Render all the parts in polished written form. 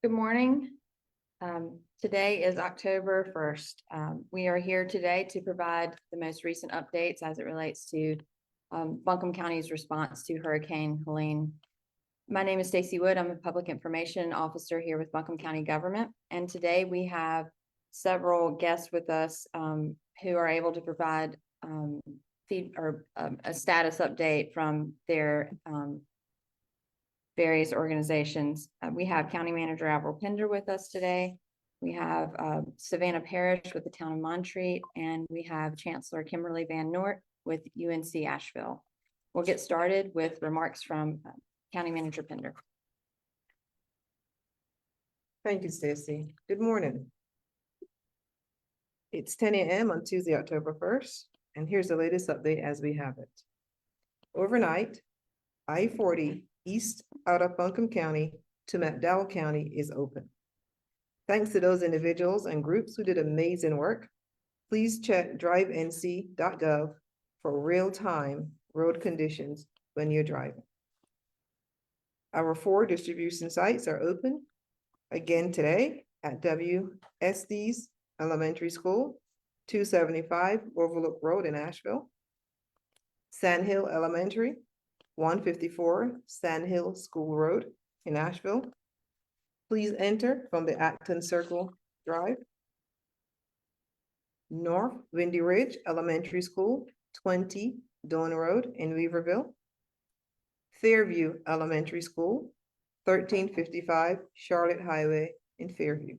Good morning. Today is October 1st. We are here today to provide the most recent updates as it relates to Buncombe County's response to Hurricane Helene. My name is Stacy Wood. I'm a Public Information Officer here with Buncombe County Government. And today we have several guests with us who are able to provide a status update from their various organizations. We have County Manager Avril Pender with us today. We have Savannah Parrish with the Town of Montreat, and we have Chancellor Kimberly Van Noort with UNC Asheville. We'll get started with remarks from County Manager Pender. Thank you, Stacy. Good morning. It's 10 a.m. on Tuesday, October 1st, and here's the latest update as we have it. Overnight, I-40 east out of Buncombe County to McDowell County is open. Thanks to those individuals and groups who did amazing work. Please check drivenc.gov for real-time road conditions when you're driving. Our 4 distribution sites are open again today at WSD's Elementary School, 275 Overlook Road in Asheville, Sandhill Elementary, 154 Sandhill School Road in Asheville. Please enter from the Acton Circle Drive. North Windy Ridge Elementary School, 20 Dawn Road in Weaverville. Fairview Elementary School, 1355 Charlotte Highway in Fairview.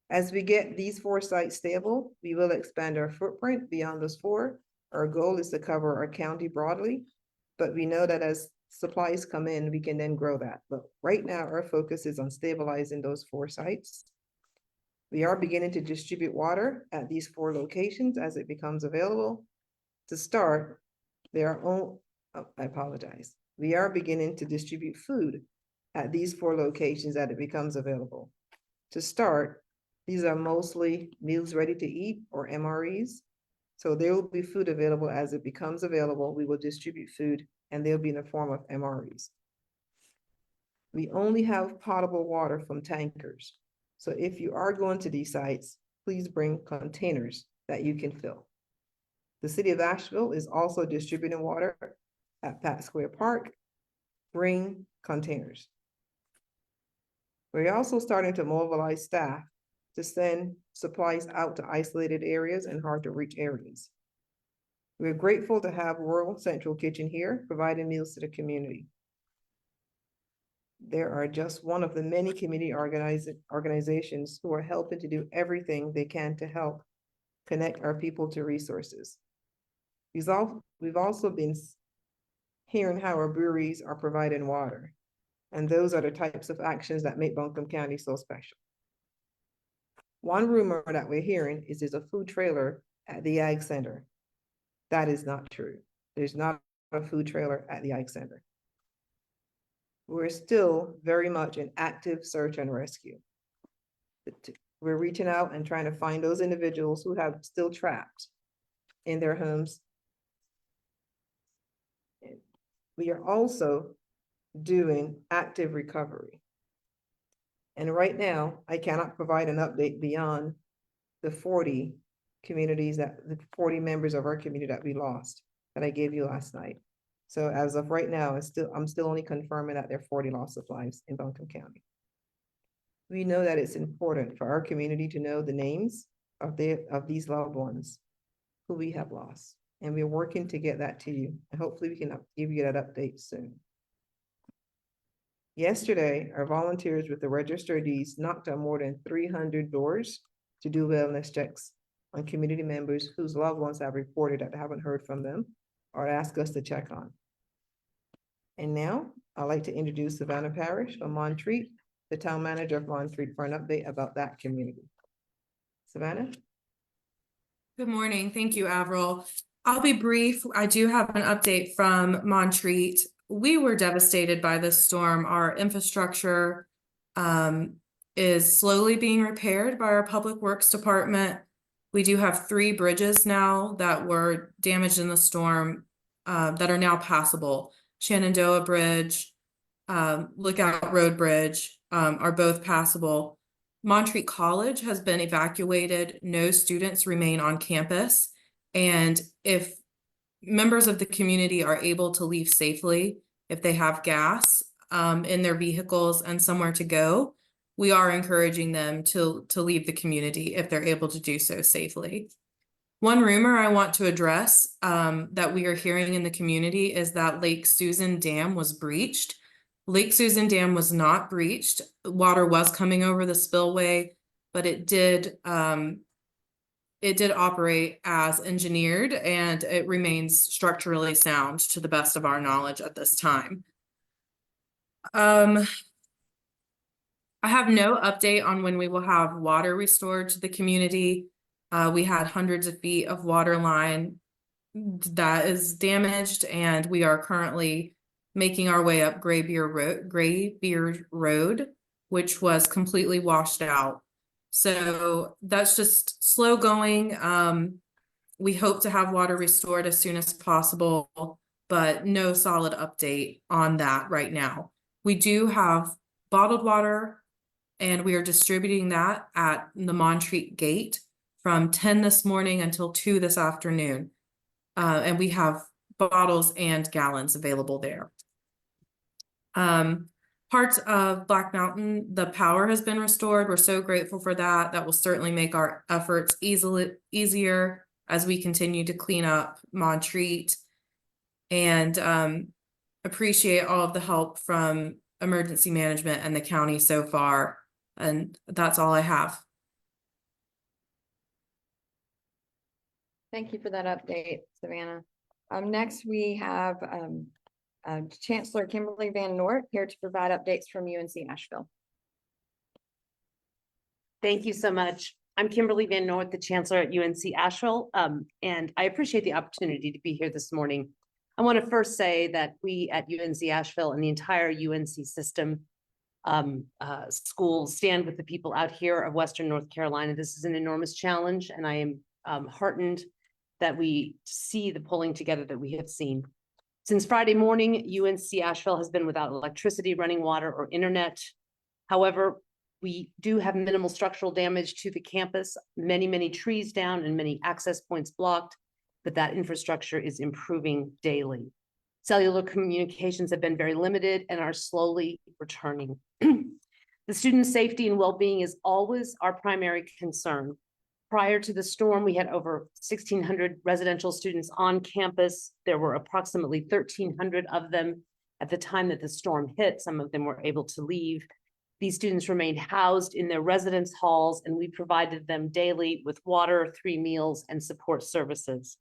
As we get these 4 sites stable, we will expand our footprint beyond those 4. Our goal is to cover our county broadly, but we know that as supplies come in, we can then grow that. But right now, our focus is on stabilizing those 4 sites. We are beginning to distribute water at these 4 locations as it becomes available. To start, we are beginning to distribute food at these 4 locations as it becomes available. To start, these are mostly meals ready to eat or MREs. So there will be food available as it becomes available. We will distribute food and they'll be in the form of MREs. We only have potable water from tankers. So if you are going to these sites, please bring containers that you can fill. The city of Asheville is also distributing water at Pat Square Park. Bring containers. We're also starting to mobilize staff to send supplies out to isolated areas and hard to reach areas. We're grateful to have Rural Central Kitchen here providing meals to the community. There are just one of the many community organizations who are helping to do everything they can to help connect our people to resources. We've also been hearing how our breweries are providing water, and those are the types of actions that make Buncombe County so special. One rumor that we're hearing is there's a food trailer at the Ag Center. That is not true. There's not a food trailer at the Ag Center. We're still very much in active search and rescue. We're reaching out and trying to find those individuals who have still trapped in their homes. We are also doing active recovery. And right now, I cannot provide an update beyond the 40 communities the 40 members of our community that we lost that I gave you last night. So as of right now, I'm still only confirming that there are 40 loss of lives in Buncombe County. We know that it's important for our community to know the names of these loved ones who we have lost. And we're working to get that to you. And hopefully we can give you that update soon. Yesterday, our volunteers with the Register of Deeds knocked on more than 300 doors to do wellness checks on community members whose loved ones have reported that they haven't heard from them or asked us to check on. And now I'd like to introduce Savannah Parrish from Montreat, the town manager of Montreat, for an update about that community. Savannah? Good morning. Thank you, Avril. I'll be brief. I do have an update from Montreat. We were devastated by this storm. Our infrastructure is slowly being repaired by our Public Works Department. We do have 3 bridges now that were damaged in the storm that are now passable. Shenandoah Bridge, Lookout Road Bridge, are both passable. Montreat College has been evacuated. No students remain on campus. And if members of the community are able to leave safely, if they have gas, in their vehicles and somewhere to go, we are encouraging them to leave the community if they're able to do so safely. One rumor I want to address, that we are hearing in the community is that Lake Susan Dam was breached. Lake Susan Dam was not breached. Water was coming over the spillway, but it did operate as engineered, and it remains structurally sound to the best of our knowledge at this time. I have no update on when we will have water restored to the community. We had hundreds of feet of water line that is damaged, and we are currently making our way up Graybeard Road, which was completely washed out. So that's just slow going. We hope to have water restored as soon as possible, but no solid update on that right now. We do have bottled water, and we are distributing that at the Montreat Gate from 10 this morning until 2 this afternoon. And we have bottles and gallons available there. Parts of Black Mountain, the power has been restored. We're so grateful for that. That will certainly make our efforts easier as we continue to clean up Montreat, and appreciate all of the help from emergency management and the county so far. And that's all I have. Thank you for that update, Savannah. Next we have Chancellor Kimberly Van Noort here to provide updates from UNC Asheville. Thank you so much. I'm Kimberly Van Noort, the Chancellor at UNC Asheville, and I appreciate the opportunity to be here this morning. I want to first say that we at UNC Asheville and the entire UNC system schools stand with the people out here of Western North Carolina. This is an enormous challenge, and I am heartened that we see the pulling together that we have seen. Since Friday morning, UNC Asheville has been without electricity, running water, or internet. However, we do have minimal structural damage to the campus, many trees down and many access points blocked, but that infrastructure is improving daily. Cellular communications have been very limited and are slowly returning. The student safety and well-being is always our primary concern. Prior to the storm, we had over 1,600 residential students on campus. There were approximately 1,300 of them at the time that the storm hit. Some of them were able to leave. These students remained housed in their residence halls, and we provided them daily with water, 3 meals, and support services.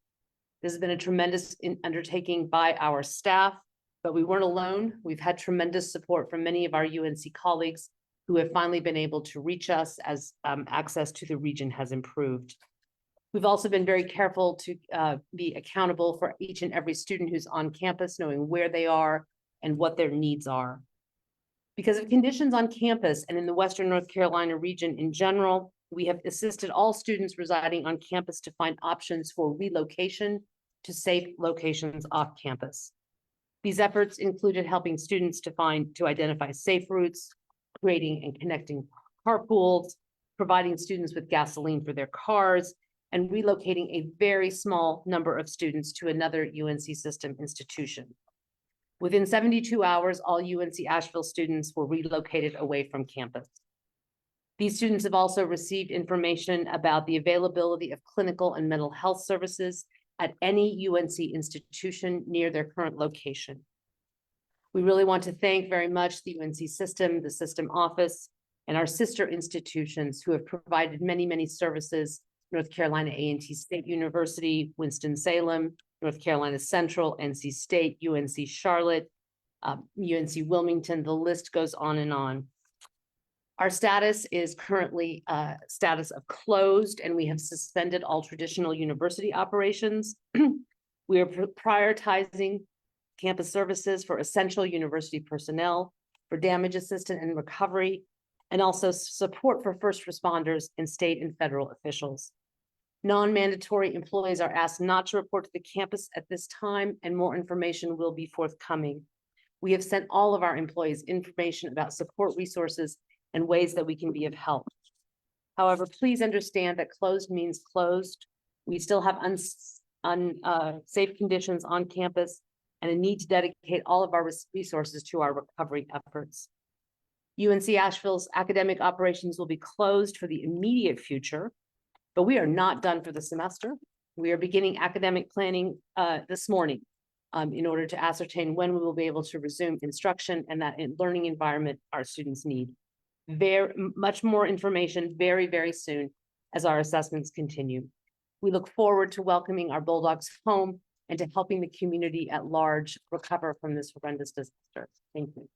This has been a tremendous undertaking by our staff, but we weren't alone. We've had tremendous support from many of our UNC colleagues who have finally been able to reach us as access to the region has improved. We've also been very careful to be accountable for each and every student who's on campus, knowing where they are and what their needs are. Because of conditions on campus and in the Western North Carolina region in general, we have assisted all students residing on campus to find options for relocation to safe locations off campus. These efforts included helping students to identify safe routes, creating and connecting carpools, providing students with gasoline for their cars, and relocating a very small number of students to another UNC system institution. Within 72 hours, all UNC Asheville students were relocated away from campus. These students have also received information about the availability of clinical and mental health services at any UNC institution near their current location. We really want to thank very much the UNC system, the system office, and our sister institutions who have provided many services: North Carolina A&T State University, Winston-Salem, North Carolina Central, NC State, UNC Charlotte, UNC Wilmington. The list goes on and on. Our status is currently status of closed, and we have suspended all traditional university operations. We are prioritizing campus services for essential university personnel, for damage assistance and recovery, and also support for first responders and state and federal officials. Non-mandatory employees are asked not to report to the campus at this time, and more information will be forthcoming. We have sent all of our employees information about support resources and ways that we can be of help. However, please understand that closed means closed. We still have unsafe conditions on campus and a need to dedicate all of our resources to our recovery efforts. UNC Asheville's academic operations will be closed for the immediate future, but we are not done for the semester. We are beginning academic planning this morning in order to ascertain when we will be able to resume instruction and that learning environment our students need. Very much more information very, very soon as our assessments continue. We look forward to welcoming our Bulldogs home and to helping the community at large recover from this horrendous disaster. Thank you.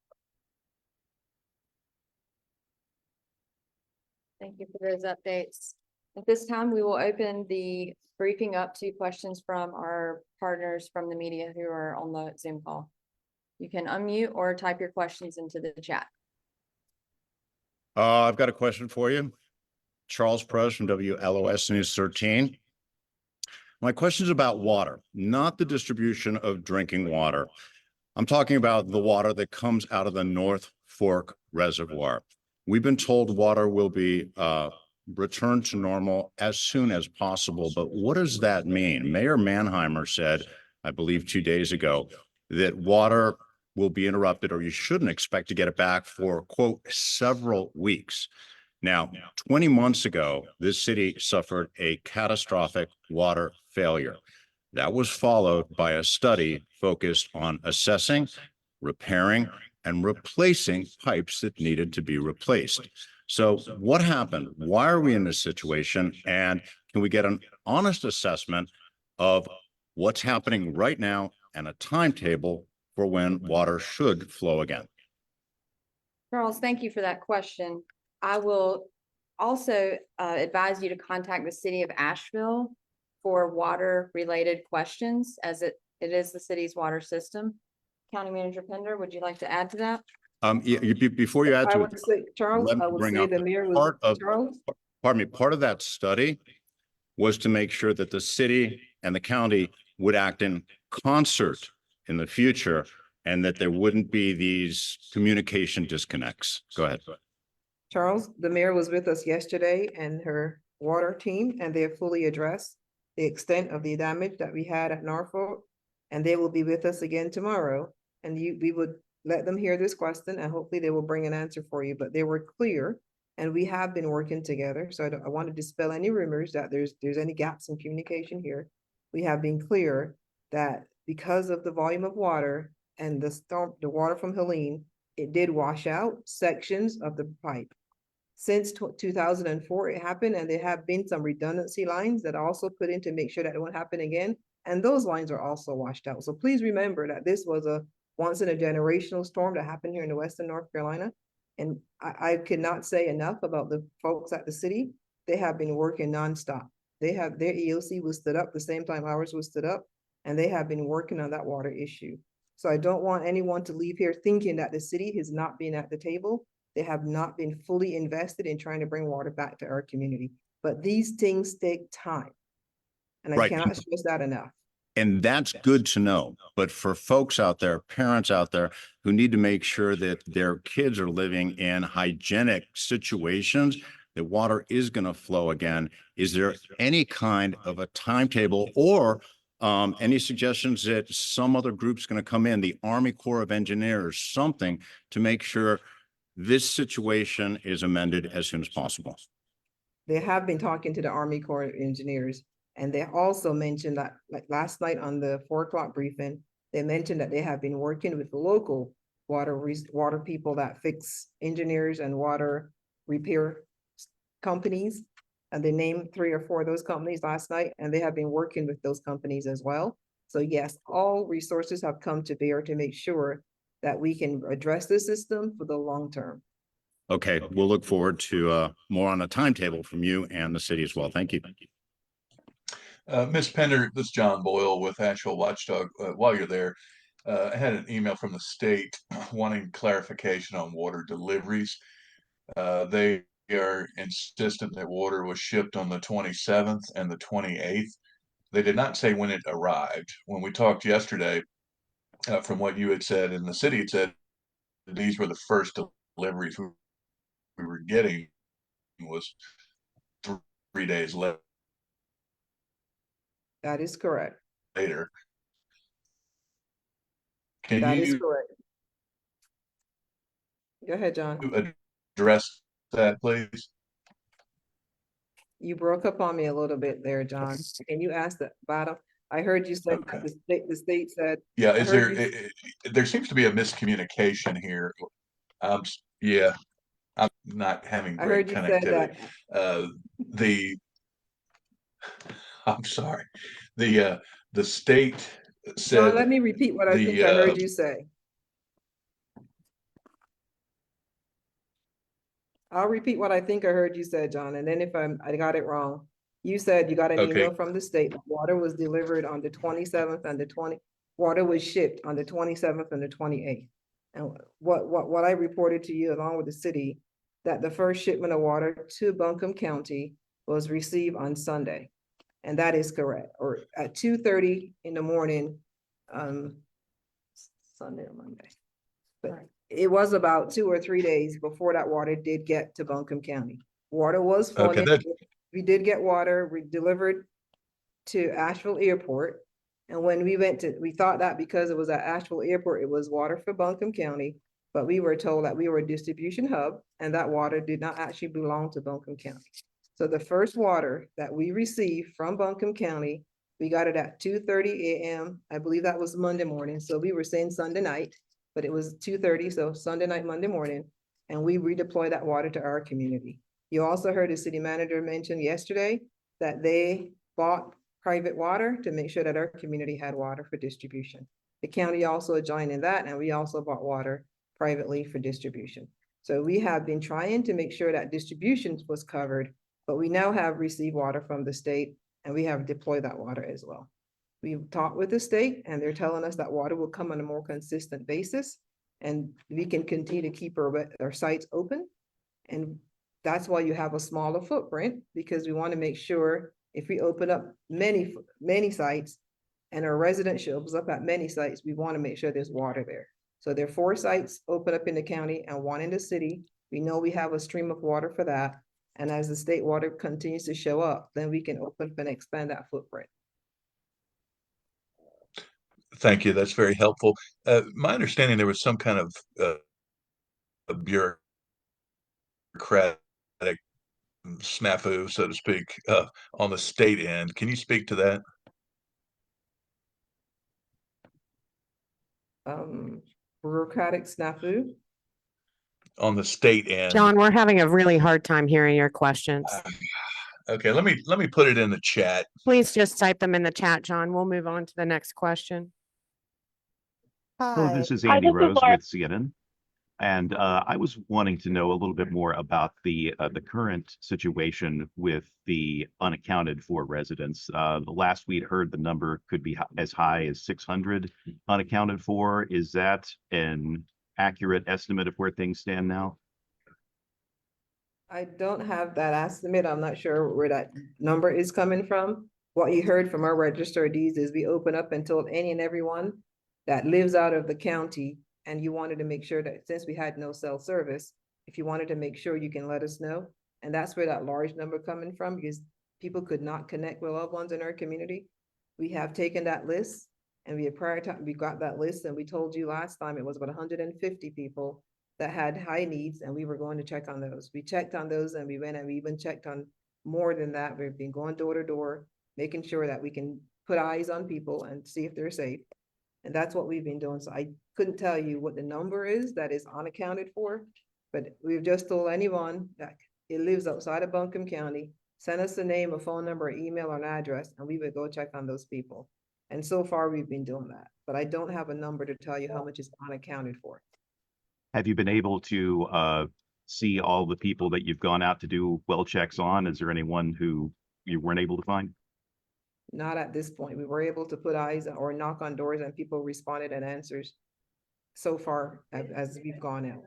Thank you for those updates. At this time, we will open the briefing up to questions from our partners from the media who are on the Zoom call. You can unmute or type your questions into the chat. I've got a question for you. Charles Press from WLOS News 13. My question is about water, not the distribution of drinking water. I'm talking about the water that comes out of the North Fork Reservoir. We've been told water will be returned to normal as soon as possible, but what does that mean? Mayor Mannheimer said, I believe 2 days ago, that water will be interrupted or you shouldn't expect to get it back for, quote, several weeks. Now, 20 months ago, this city suffered a catastrophic water failure. That was followed by a study focused on assessing, repairing, and replacing pipes that needed to be replaced. So what happened? Why are we in this situation? And can we get an honest assessment of what's happening right now and a timetable for when water should flow again? Charles, thank you for that question. I will also advise you to contact the city of Asheville for water-related questions, as it is the city's water system. County Manager Pender, would you like to add to that? Before you add I to would it, say, Charles, let me I would bring say up the mayor was, part of, Charles, pardon me, part of that study was to make sure that the city and the county would act in concert in the future and that there wouldn't be these communication disconnects. Go ahead. Charles, the mayor was with us yesterday and her water team, and they have fully addressed the extent of the damage that we had at Norfolk. And they will be with us again tomorrow. And we would let them hear this question and hopefully they will bring an answer for you, but they were clear and we have been working together. So I want to dispel any rumors that there's any gaps in communication here. We have been clear that because of the volume of water and the water from Helene, it did wash out sections of the pipe. Since 2004, it happened, and there have been some redundancy lines that are also put in to make sure that it won't happen again. And those lines are also washed out. So please remember that this was a once in a generational storm that happened here in the Western North Carolina. And I could not say enough about the folks at the city. They have been working nonstop. They have their EOC was stood up the same time ours was stood up, and they have been working on that water issue. So I don't want anyone to leave here thinking that the city has not been at the table. They have not been fully invested in trying to bring water back to our community. But these things take time. And I cannot stress that enough. And that's good to know. But for folks out there, parents out there who need to make sure that their kids are living in hygienic situations, that water is going to flow again, is there any kind of a timetable or any suggestions that some other group's going to come in, the Army Corps of Engineers, something to make sure this situation is amended as soon as possible? They have been talking to the Army Corps of Engineers, and they also mentioned that, like last night on the 4 o'clock briefing, they mentioned that they have been working with the local water people that fix engineers and water repair companies. And they named 3 or 4 of those companies last night, and they have been working with those companies as well. So yes, all resources have come to bear to make sure that we can address the system for the long term. Okay, we'll look forward to more on a timetable from you and the city as well. Thank you. Ms. Pender, this is John Boyle with Asheville Watchdog. While you're there, I had an email from the state wanting clarification on water deliveries. They are insistent that water was shipped on the 27th and the 28th. They did not say when it arrived. When we talked yesterday, from what you had said, and the city had said, these were the first deliveries we were getting was 3 days That is correct. later. Can That is you correct. Go ahead, John. address that, please? You broke up on me a little bit there, John. Can you ask the bottom? I heard you say Okay. the state said, Yeah, I is heard there, you- there seems to be a miscommunication here. Yeah, I'm not having I great heard you said connectivity. that. Uh, the, I'm sorry, the state John, let said me repeat what I think I the, heard you say. I'll repeat what I think I heard you said, John, and then if I got it wrong. You said you got an okay, email from the state, that water was delivered on the 27th and water was shipped on the 27th and the 28th. And what I reported to you along with the city, that the first shipment of water to Buncombe County was received on Sunday. And that is correct, or at 2:30 in the morning, Sunday or Monday. But it was about 2 or 3 days before that water did get to Buncombe County. Water was okay, flowing. We did get water, we delivered to Asheville Airport. And when we thought that because it was at Asheville Airport, it was water for Buncombe County. But we were told that we were a distribution hub and that water did not actually belong to Buncombe County. So the first water that we received from Buncombe County, we got it at 2:30 a.m. I believe that was Monday morning. So we were saying Sunday night, but it was 2:30, so Sunday night, Monday morning. And we redeployed that water to our community. You also heard the city manager mention yesterday that they bought private water to make sure that our community had water for distribution. The county also joined in that, and we also bought water privately for distribution. So we have been trying to make sure that distribution was covered, but we now have received water from the state and we have deployed that water as well. We've talked with the state and they're telling us that water will come on a more consistent basis and we can continue to keep our sites open. And that's why you have a smaller footprint, because we want to make sure if we open up many sites and our resident shows up at many sites, we want to make sure there's water there. So there are 4 sites open up in the county and 1 in the city. We know we have a stream of water for that. And as the state water continues to show up, then we can open up and expand that footprint. thank you. That's very helpful. My understanding, there was some kind of a bureaucratic snafu, so to speak, on the state end. Can you speak to that? Bureaucratic snafu. On the state end. John, we're having a really hard time hearing your questions. Okay, let me put it in the chat. Please just type them in the chat, John. We'll move on to the next question. Hello, this is Hi, Andy this is Rose Laura. with CNN. And I was wanting to know a little bit more about the current situation with the unaccounted for residents. The last we'd heard the number could be as high as 600 unaccounted for. Is that an accurate estimate of where things stand now? I don't have that estimate. I'm not sure where that number is coming from. What you heard from our register of deeds is we open up and told any and everyone that lives out of the county, and you wanted to make sure that since we had no cell service, if you wanted to make sure, you can let us know. And that's where that large number coming from, because people could not connect with loved ones in our community. We have taken that list and we have prioritized, we got that list, and we told you last time it was about 150 people that had high needs, and we were going to check on those. We checked on those and we went and we even checked on more than that. We've been going door to door, making sure that we can put eyes on people and see if they're safe. And that's what we've been doing. So I couldn't tell you what the number is that is unaccounted for, but we've just told anyone that it lives outside of Buncombe County, send us a name, a phone number, email, or an address, and we would go check on those people. And so far we've been doing that, but I don't have a number to tell you how much is unaccounted for. Have you been able to see all the people that you've gone out to do well checks on? Is there anyone who you weren't able to find? Not at this point. We were able to put eyes or knock on doors and people responded and answers so far as we've gone out.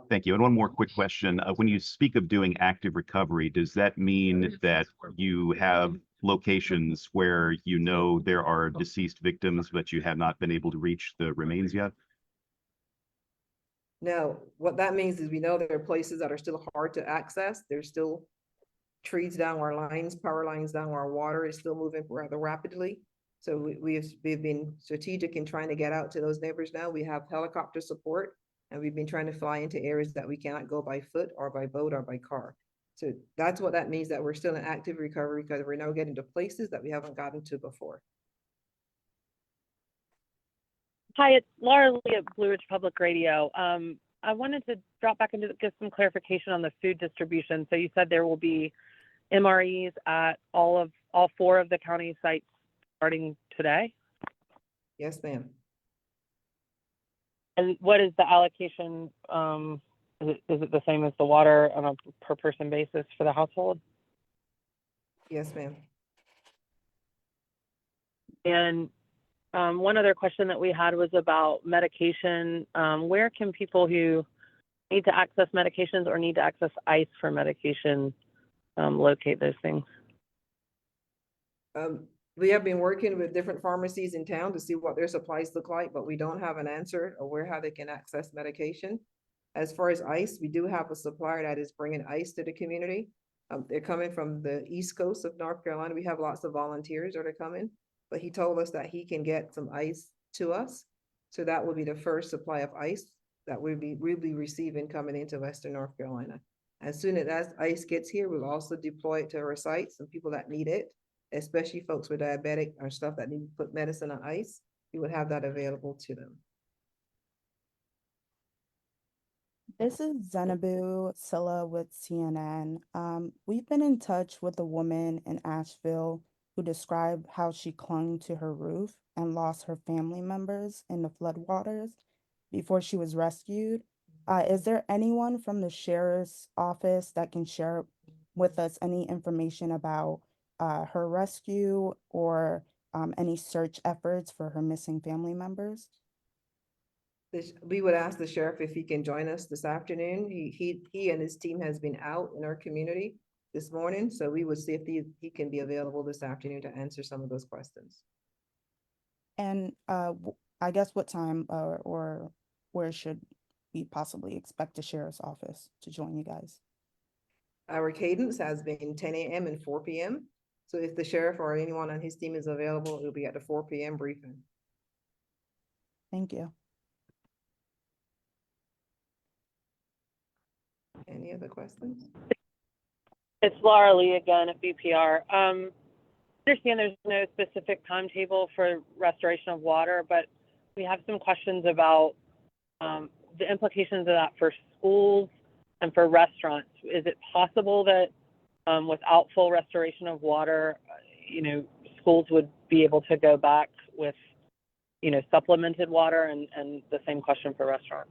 Thank you. And one more quick question. When you speak of doing active recovery, does that mean that you have locations where you know there are deceased victims, but you have not been able to reach the remains yet? No, what that means is we know there are places that are still hard to access. There's still trees down our lines, power lines down our water is still moving rather rapidly. So we've been strategic in trying to get out to those neighbors now. We have helicopter support, and we've been trying to fly into areas that we cannot go by foot or by boat or by car. So that's what that means, that we're still in active recovery because we're now getting to places that we haven't gotten to before. Hi, it's Laura Lee at Blue Ridge Public Radio. I wanted to drop back into get some clarification on the food distribution. So you said there will be MREs at all 4 of the county sites starting today? Yes, ma'am. And what is the allocation? Is it the same as the water on a per person basis for the household? Yes, ma'am. And one other question that we had was about medication. Where can people who need to access medications or need to access ICE for medication locate those things? We have been working with different pharmacies in town to see what their supplies look like, but we don't have an answer or how they can access medication. As far as ICE, we do have a supplier that is bringing ICE to the community. They're coming from the East Coast of North Carolina. We have lots of volunteers that are coming, but he told us that he can get some ICE to us. So that will be the first supply of ICE that we'll be receiving coming into Western North Carolina. As soon as ICE gets here, we'll also deploy it to our sites and people that need it, especially folks with diabetic or stuff that need to put medicine on ice. We would have that available to them. This is Zenabu Silla with CNN. We've been in touch with a woman in Asheville who described how she clung to her roof and lost her family members in the floodwaters before she was rescued. Is there anyone from the sheriff's office that can share with us any information about her rescue or any search efforts for her missing family members? We would ask the sheriff if he can join us this afternoon. He and his team has been out in our community this morning, so we would see if he can be available this afternoon to answer some of those questions. And I guess what time or where should we possibly expect the sheriff's office to join you guys? Our cadence has been 10 a.m. and 4 p.m. So if the sheriff or anyone on his team is available, it'll be at the 4 p.m. briefing. Thank you. Any other questions? It's Laura Lee again at BPR. I understand there's no specific timetable for restoration of water, but we have some questions about the implications of that for schools and for restaurants. Is it possible that without full restoration of water, schools would be able to go back with, supplemented water, and the same question for restaurants?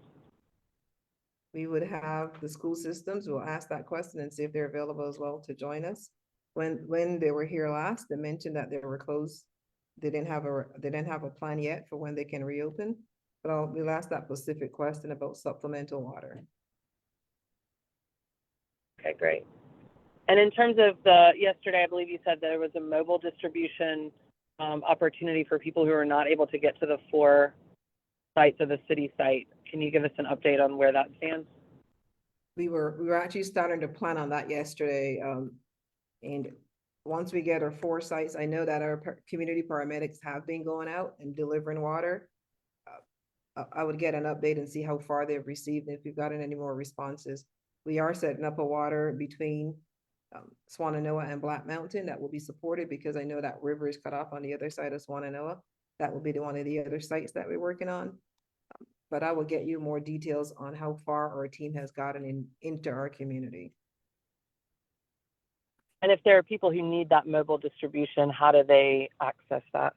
We would have the school systems, we'll ask that question and see if they're available as well to join us. When they were here last, they mentioned that they were closed. They didn't have a plan yet for when they can reopen, but we'll ask that specific question about supplemental water. Okay, great. And in terms of yesterday, I believe you said there was a mobile distribution opportunity for people who are not able to get to the 4 sites of the city site. Can you give us an update on where that stands? We were actually starting to plan on that yesterday. And once we get our 4 sites, I know that our community paramedics have been going out and delivering water. I would get an update and see how far they've received and if we've gotten any more responses. We are setting up a water between Swannanoa and Black Mountain that will be supported because I know that river is cut off on the other side of Swannanoa. That will be one of the other sites that we're working on. But I will get you more details on how far our team has gotten into our community. And if there are people who need that mobile distribution, how do they access that?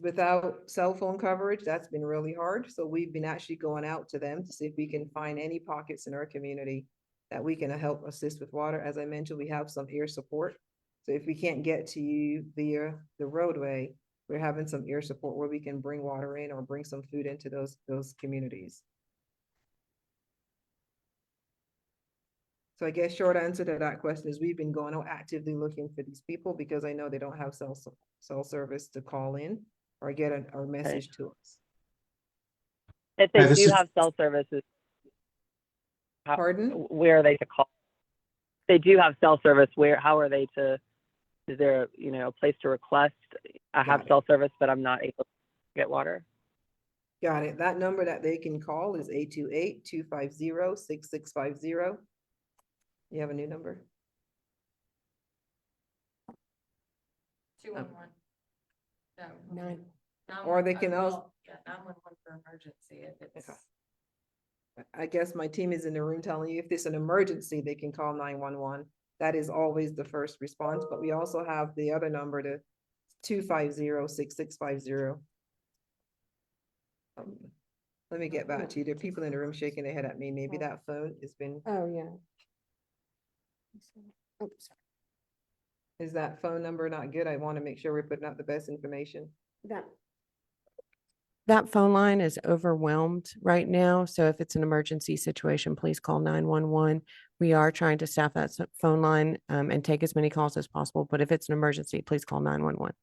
Without cell phone coverage, that's been really hard. So we've been actually going out to them to see if we can find any pockets in our community that we can help assist with water. As I mentioned, we have some air support. So if we can't get to you via the roadway, we're having some air support where we can bring water in or bring some food into those communities. So I guess short answer to that question is we've been going out actively looking for these people because I know they don't have cell service to call in or get a message to us. If Hi, they this do is- have cell services, Pardon? where are they to call? If they do have cell service, how are they to, is there, you know, a place to request? I have Got it. cell service, but I'm not able to get water. Got it. That number that they can call is 828-250-6650. You have a new number? 211. No. Nine. Or they can also- Yeah, 911 for emergency if it's. Okay. I guess my team is in the room telling you if there's an emergency, they can call 911. That is always the first response, but we also have the other number to 250-6650. Let me get back to you. There are people in the room shaking their head at me. Maybe that phone has been, Oh, yeah. Oh, sorry. is that phone number not good? I want to make sure we're putting out the best information. That phone line is overwhelmed right now, so if it's an emergency situation, please call 911. We are trying to staff that phone line and take as many calls as possible, but if it's an emergency, please call 911.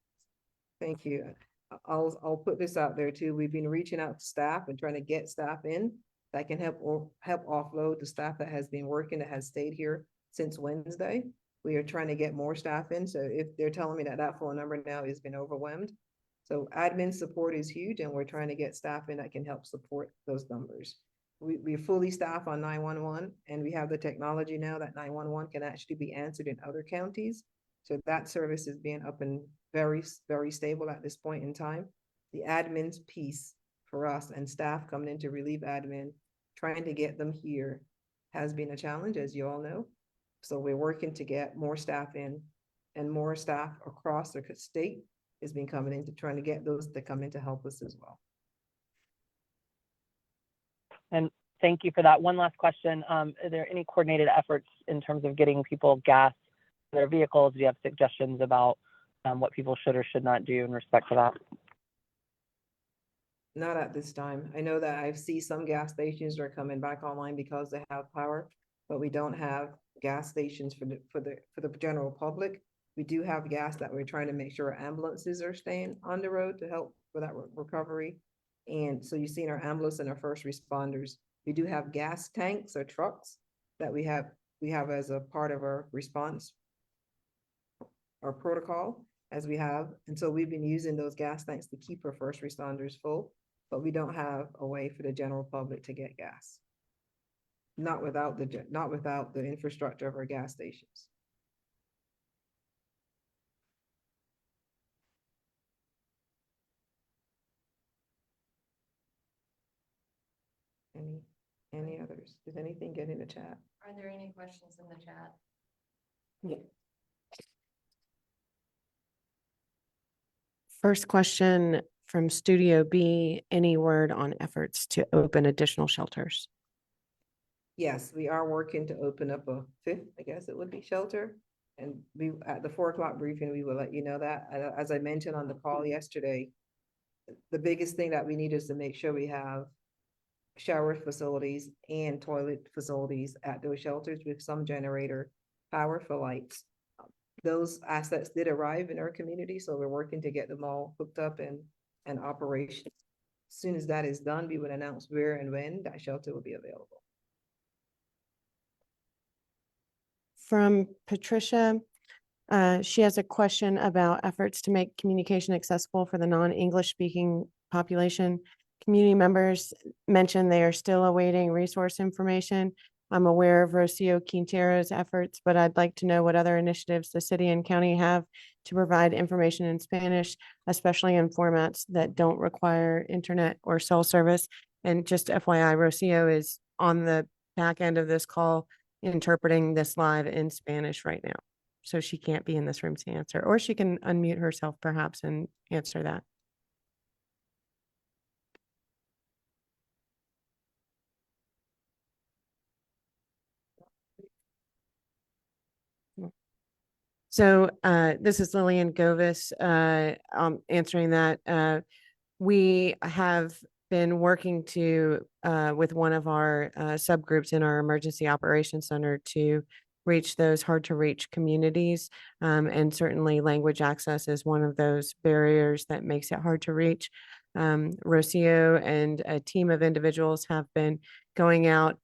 Thank you. I'll put this out there too. We've been reaching out to staff and trying to get staff in that can help offload the staff that has been working, that has stayed here since Wednesday. We are trying to get more staff in. So if they're telling me that that phone number now has been overwhelmed. So admin support is huge and we're trying to get staff in that can help support those numbers. We fully staff on 911 and we have the technology now that 911 can actually be answered in other counties. So that service is being up and very, very stable at this point in time. The admin's piece for us and staff coming in to relieve admin, trying to get them here has been a challenge, as you all know. So we're working to get more staff in and more staff across the state has been coming in to trying to get those to come in to help us as well. And thank you for that. One last question. Are there any coordinated efforts in terms of getting people gas in their vehicles? Do you have suggestions about what people should or should not do in respect to that? Not at this time. I know that I see some gas stations are coming back online because they have power, but we don't have gas stations for the general public. We do have gas that we're trying to make sure our ambulances are staying on the road to help with that recovery. And so you've seen our ambulance and our first responders. We do have gas tanks or trucks that we have as a part of our response, our protocol as we have. And so we've been using those gas tanks to keep our first responders full, but we don't have a way for the general public to get gas. Not without the infrastructure of our gas stations. Any others? Did anything get in the chat? Are there any questions in the chat? First question from Studio B, any word on efforts to open additional shelters? Yes, we are working to open up a fifth, I guess it would be, shelter. And we, at the 4 o'clock briefing, we will let you know that. As I mentioned on the call yesterday, the biggest thing that we need is to make sure we have shower facilities and toilet facilities at those shelters with some generator power for lights. Those assets did arrive in our community, so we're working to get them all hooked up and operation. As soon as that is done, we would announce where and when that shelter will be available. From Patricia, she has a question about efforts to make communication accessible for the non-English speaking population. Community members mentioned they are still awaiting resource information. I'm aware of Rocio Quintero's efforts, but I'd like to know what other initiatives the city and county have to provide information in Spanish, especially in formats that don't require internet or cell service. And just FYI, Rocio is on the back end of this call interpreting this live in Spanish right now. So she can't be in this room to answer, or she can unmute herself perhaps and answer that. So this is Lillian Govis answering that. We have been working to, with one of our subgroups in our Emergency Operations Center to reach those hard to reach communities. And certainly language access is one of those barriers that makes it hard to reach. Rocio and a team of individuals have been going out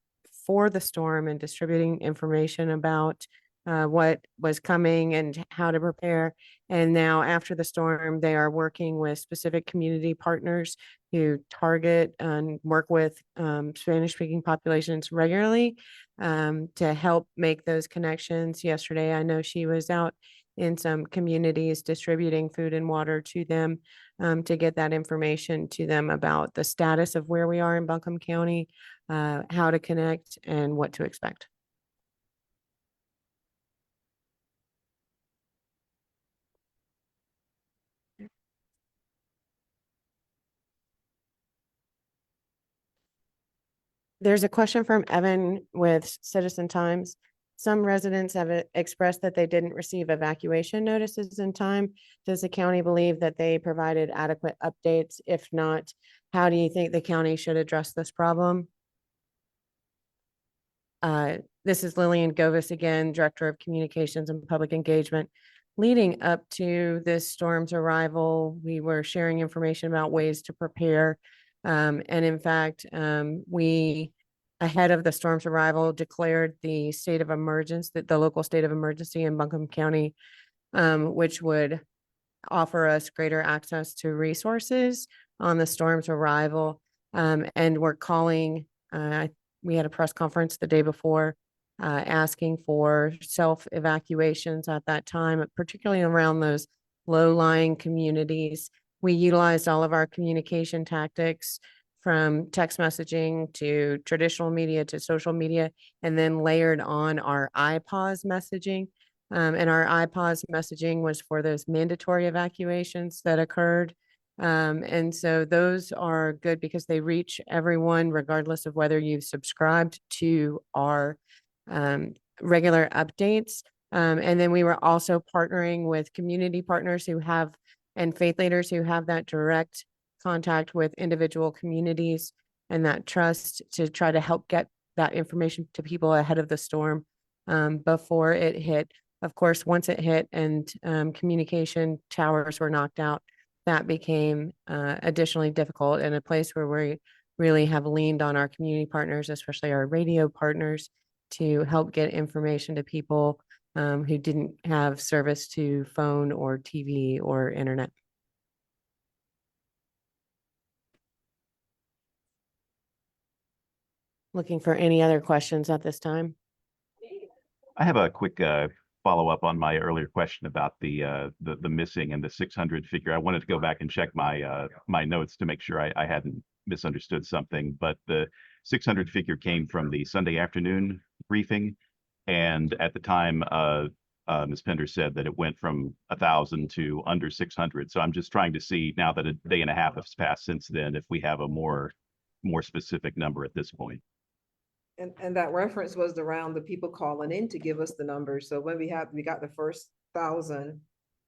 for the storm and distributing information about what was coming and how to prepare. And now after the storm, they are working with specific community partners who target and work with Spanish-speaking populations regularly to help make those connections. Yesterday, I know she was out in some communities distributing food and water to them to get that information to them about the status of where we are in Buncombe County, how to connect, and what to expect. There's a question from Evan with Citizen Times. Some residents have expressed that they didn't receive evacuation notices in time. Does the county believe that they provided adequate updates? If not, how do you think the county should address this problem? This is Lillian Govis again, Director of Communications and Public Engagement. Leading up to this storm's arrival, we were sharing information about ways to prepare. And in fact, we, ahead of the storm's arrival, declared the state of emergency, the local state of emergency in Buncombe County, which would offer us greater access to resources on the storm's arrival. And we're calling, we had a press conference the day before, asking for self-evacuations at that time, particularly around those low-lying communities. We utilized all of our communication tactics from text messaging to traditional media to social media, and then layered on our iPause messaging. And our iPause messaging was for those mandatory evacuations that occurred. And so those are good because they reach everyone regardless of whether you've subscribed to our regular updates. And then we were also partnering with community partners who have, and faith leaders who have that direct contact with individual communities and that trust to try to help get that information to people ahead of the storm before it hit. Of course, once it hit and communication towers were knocked out, that became additionally difficult, and a place where we really have leaned on our community partners, especially our radio partners, to help get information to people who didn't have service to phone or TV or internet. Looking for any other questions at this time? I have a quick follow-up on my earlier question about the missing and the 600 figure. I wanted to go back and check my my notes to make sure I hadn't misunderstood something, but the 600 figure came from the Sunday afternoon briefing, and at the time Ms. Pender said that it went from 1,000 to under 600. So I'm just trying to see, now that a day and a half has passed since then, if we have a more specific number at this point. And that reference was around the people calling in to give us the numbers. So when we got the first 1,000,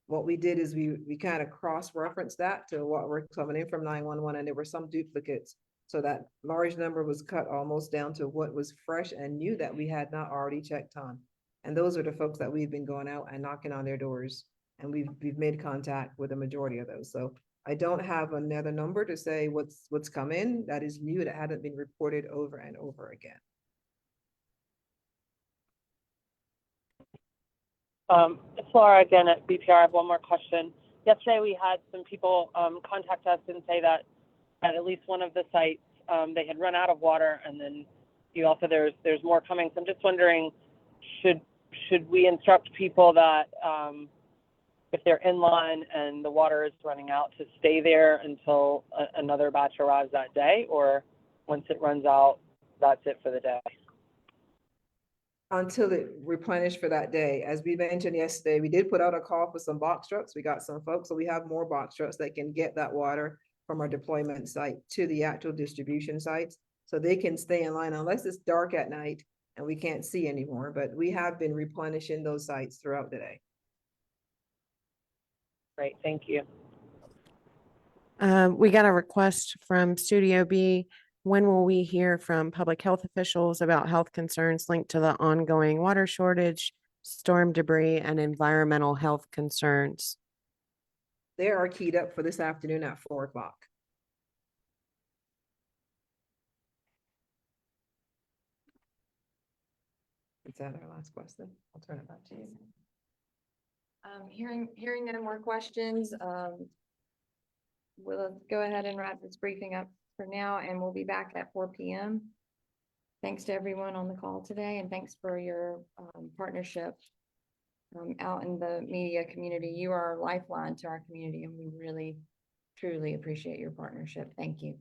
what we did is we kind of cross-referenced that to what we're coming in from 911, and there were some duplicates. So that large number was cut almost down to what was fresh and new that we had not already checked on. And those are the folks that we've been going out and knocking on their doors, and we've made contact with the majority of those. So I don't have another number to say what's come in that is new, that hadn't been reported over and over again. It's Laura again at BPR. I have one more question. Yesterday we had some people contact us and say that at least one of the sites they had run out of water, and then you also there's more coming. So I'm just wondering, should we instruct people that if they're in line and the water is running out, to stay there until another batch arrives that day, or once it runs out, that's it for the day? Until it replenished for that day. As we mentioned yesterday, we did put out a call for some box trucks. We got some folks, so we have more box trucks that can get that water from our deployment site to the actual distribution sites. So they can stay in line unless it's dark at night and we can't see anymore. But we have been replenishing those sites throughout the day. Great, thank you. We got a request from Studio B. When will we hear from public health officials about health concerns linked to the ongoing water shortage, storm debris, and environmental health concerns? They are keyed up for this afternoon at 4 o'clock. Is that our last question? I'll turn it back to you. Hearing no more questions, we'll go ahead and wrap this briefing up for now, and we'll be back at 4 p.m. Thanks to everyone on the call today, and thanks for your partnership out in the media community. You are a lifeline to our community, and we really, truly appreciate your partnership. Thank you.